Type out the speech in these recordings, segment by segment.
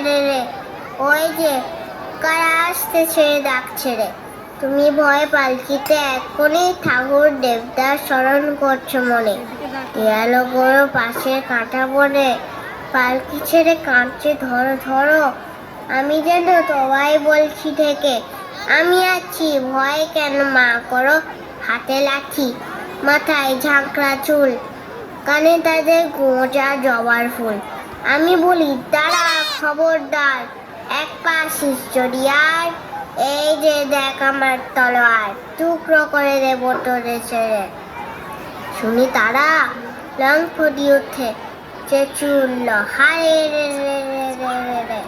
রে রে, ওই যে কারা আসতেছে ডাকছে রে। তুমি ভয়ে পালকিতে এক্ষুনি ঠাকুর দেবদার স্মরণ করছো মনে। এলো গরো পাশে কাঁটা পড়ে, পালকি ছেড়ে কাঁদছে ধরো ধরো। আমি যেন তোমায় বলছি থেকে, আমি আছি ভয় কেন মা করো। হাতে লাঠি, মাথায় ঝাঁকড়া চুল, কানে তাদের গোঁজা জবার ফুল। আমি বলি দাঁড়া খবরদার, এক পা শিষ্যরিয়ার, এই যে দেখ আমার তলোয়ার, টুকরো করে দেবো তোরে ছেড়ে। শুনি তারা লং ফুটিয়ে উঠে, চেঁচিয়ে উঠল হায় রে রে রে রে রে রে।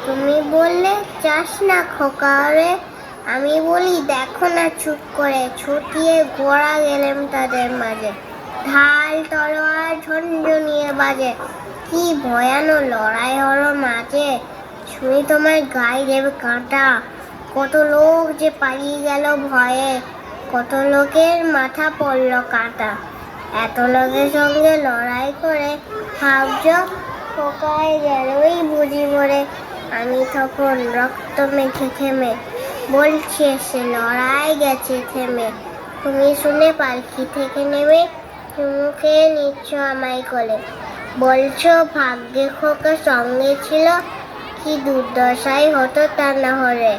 তুমি বললে চাস না খোকা রে, আমি বলি দেখো না চুপ করে। ছুটিয়ে গোড়া গেলেন তাদের মাঝে, ঢাল তলোয়ার ঝনঝনিয়ে বাজে। কি ভয়ানক লড়াই হলো মাঝে, শুনি তোমার গায়ে দেবে কাঁটা। কত লোক যে পালিয়ে গেল ভয়ে, কত লোকের মাথা পড়ল কাটা। এত লোকের সঙ্গে লড়াই করে ভাবছ খোকায় গেলই বুঝি মরে। আমি তখন রক্ত মেখে খেমে বলছি সে লড়াই গেছে থেমে। তুমি শুনে পালকি থেকে নেমে চুমুকে নিচ্ছ আমায় কোলে, বলছো ভাগ্যে খোকা সঙ্গে ছিল, কি দুর্দশাই হতো তা না হলে।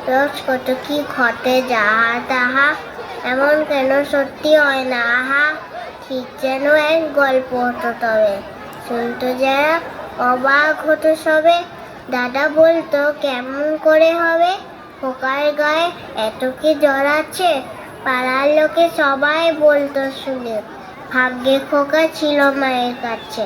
রোজ কত কি ঘটে যাহা তাহা, এমন কেন সত্যি হয় না আহা। ঠিক যেন এক গল্প হতো তবে, শুনতো যারা অবাক হতো সবে। দাদা বলতো কেমন করে হবে, খোকার গায়ে এত কি জ্বর আছে। পাড়ার লোকে সবাই বলতো শুনে, ভাগ্যে খোকা ছিল মায়ের কাছে।